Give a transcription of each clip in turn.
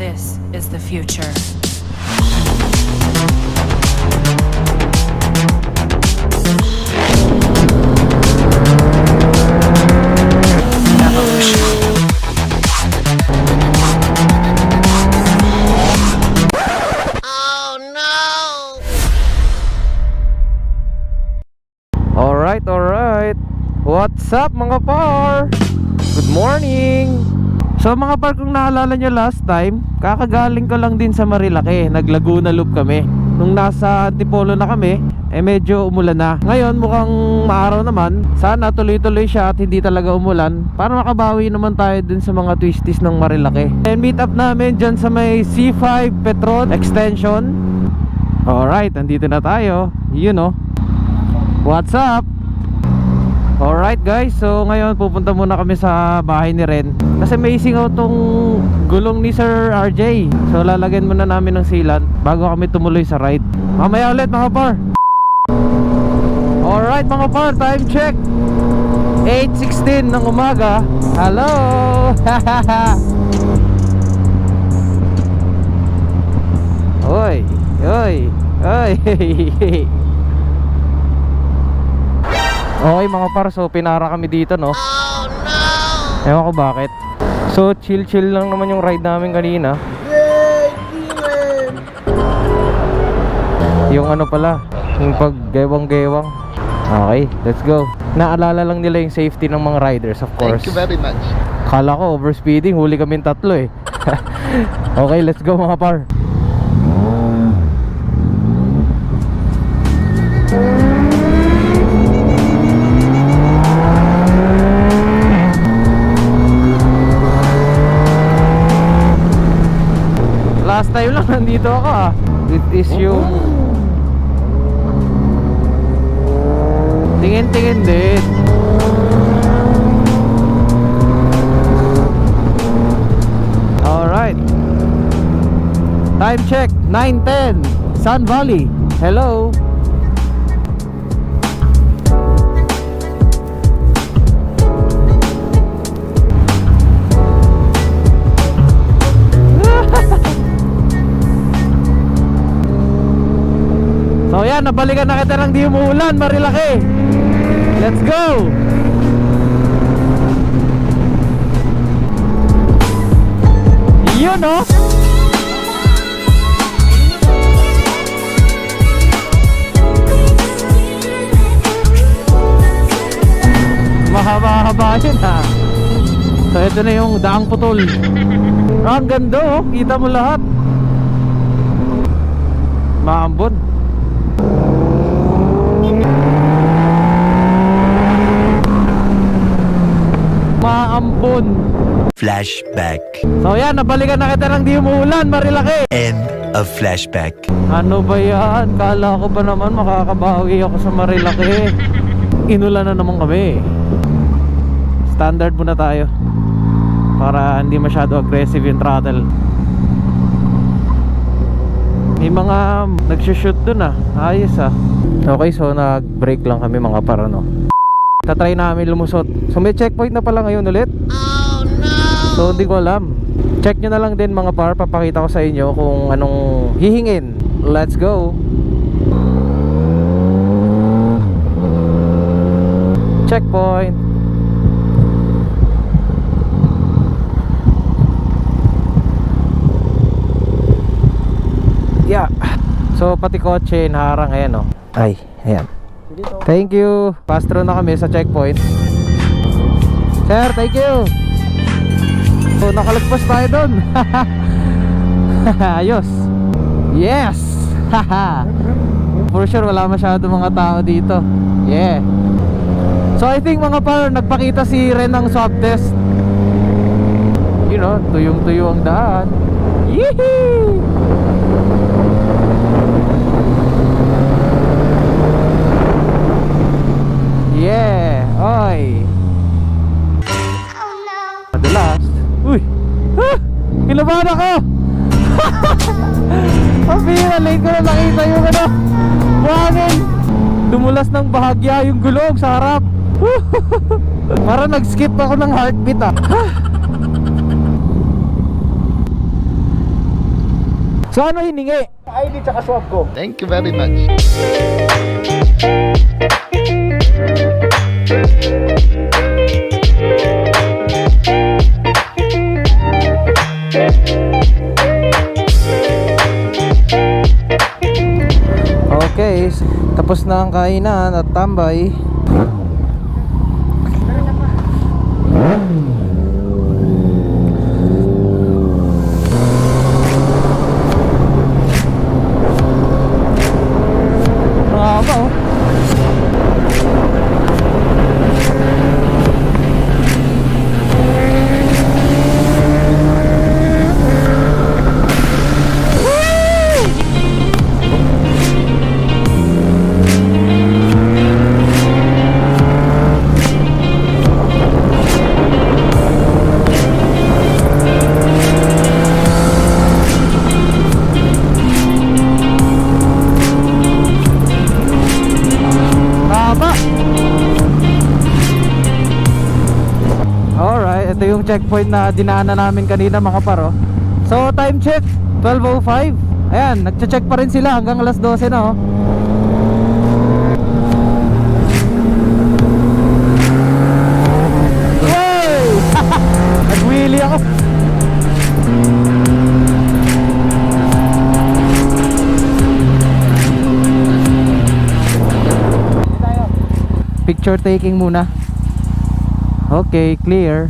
This is the future. Alright. What's up mga par? Good morning. So mga par, kung naalala nyo last time, kakagaling ko lang din sa Marilaque. Nag-Laguna Loop kami. Nung nasa Antipolo na kami, medyo umulan na. Ngayon mukhang maaraw naman. Sana tuloy-tuloy siya at hindi talaga umulan, para makabawi naman tayo dun sa mga twisties ng Marilaque. And meet up namin dyan sa may C5 Petron extension. Alright, nandito na tayo. You know, what's up? Alright guys, so ngayon pupunta muna kami sa bahay ni Ren, kasi may singaw tong gulong ni Sir RJ. So lalagyan muna namin ng sealant bago kami tumuloy sa ride. Mamaya ulit mga par. Alright mga par, time check 8:16 ng umaga. Hello. Oy. Okay mga par, so pinara kami dito, no? Oh no! Ewan ko bakit. So chill lang naman yung ride namin kanina. Yung ano pala, yung paggewang-gewang. Okay, let's go. Naalala lang nila yung safety ng mga riders, of course. Thank you very much. Kala ko overspeeding, huli kami tatlo eh. Okay, let's go mga par. Last time lang nandito ako ah. It is yung tingin-tingin din. Alright, time check 9:10 Sun Valley. Hello. So yan, nabalikan na kita ng di umuulan, Marilaque. Let's go! Yun oh! Mahaba-haba yun ha. So ito na yung daang putol. Ang ganda oh, kita mo lahat. Maambon. Maampon. Flashback. So yan, nabalikan na kita ng di umuulan, Marilaque. End of flashback. Ano ba yan? Kala ko ba naman makakabawi ako sa Marilaque. Inulan na naman kami. Standard muna tayo para hindi masyado aggressive yung throttle. May mga nagsushoot dun ah. Ayos ah. Okay, so nag-break lang kami mga parano. Tatry namin lumusot. So may checkpoint na pala ngayon ulit. Oh no! So hindi ko alam. Check nyo na lang din mga par. Papakita ko sa inyo kung anong hihingin. Let's go! Checkpoint. Yeah. So pati kotse naharang, ayan oh. Ay, ayan. Thank you. Pass through na kami sa checkpoint. Sir, thank you. So nakalagpas tayo doon. Ayos. Yes. For sure wala masyado mga tao dito. Yeah. So I think mga par, nagpakita si Ren ng swab test. You know, tuyong-tuyo ang daan. Yee! Yeah, oy. Madalas. Uy. Ah! Kinabahan ako. Pabira, late ko na nakita yung ano, buhangin. Dumulas ng bahagya yung gulong sa harap. Parang nag-skip ako ng heartbeat ah. So ano hiningi? ID tsaka swab ko. Thank you very much. Okay, tapos na ang kainan at tambay. Mahaba oh. Ito yung checkpoint na dinaanan namin kanina mga paro. So time check 12:05. Ayan, nagche-check pa rin sila hanggang alas 12 na oh. Hey! Nag-wheelie ako. Picture taking muna. Okay, clear.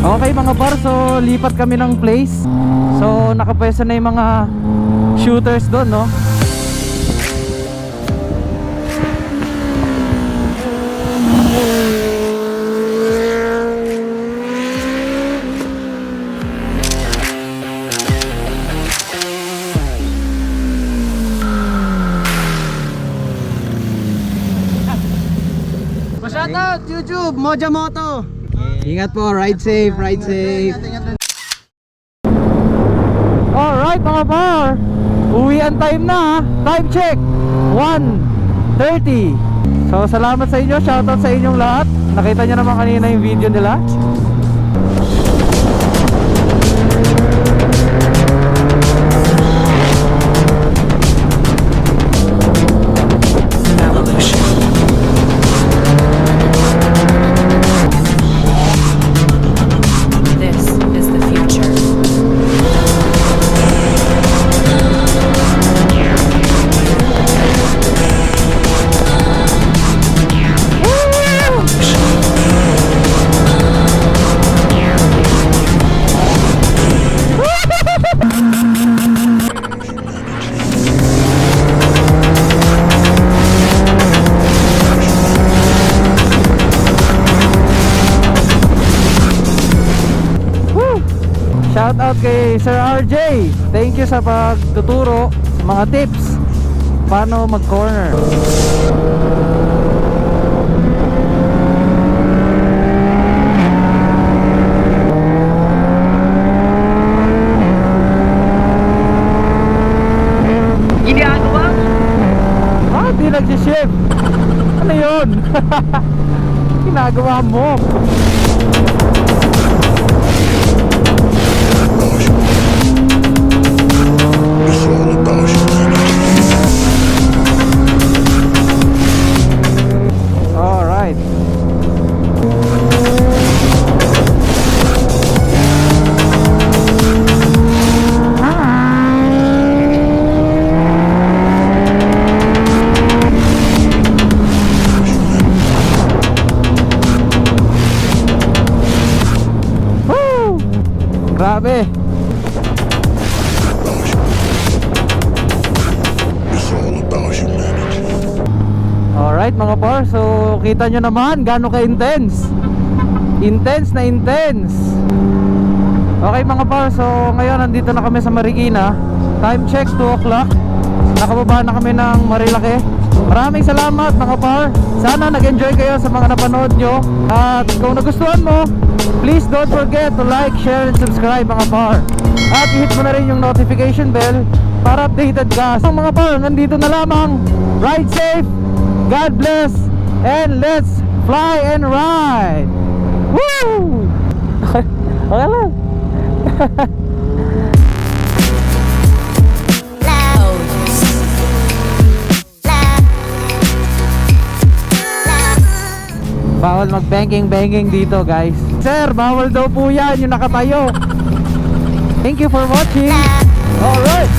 Okay mga par, so lipat kami ng place. So nakapwesto na yung mga shooters doon, no? Shoutout YouTube, Moja Moto. Ingat po, ride safe, ride safe. Alright mga par, uwian time na. Time check 1:30. So salamat sa inyo, shoutout sa inyong lahat. Nakita nyo naman kanina yung video nila. Shout out kay Sir RJ. Thank you sa pagtuturo, mga tips paano mag-corner. Ginagawa? Di nag-shift. Ano yun? Ginagawa mo. Alright. Woo! Grabe. Alright mga par, so kita nyo naman gaano ka-intense. Intense na intense. Okay mga par, so ngayon nandito na kami sa Marikina. Time check 2 o'clock. Nakababa na kami ng Marilaque. Maraming salamat mga par. Sana nag-enjoy kayo sa mga napanood nyo. At kung nagustuhan mo, please don't forget to like, share, and subscribe mga par. At i-hit mo na rin yung notification bell para updated ka. So mga par, nandito na lamang. Ride safe, God bless, and let's fly and ride. Woo! Okay lang. Bawal mag-banking dito guys. Sir, bawal daw po yan yung nakatayo. Thank you for watching. Alright.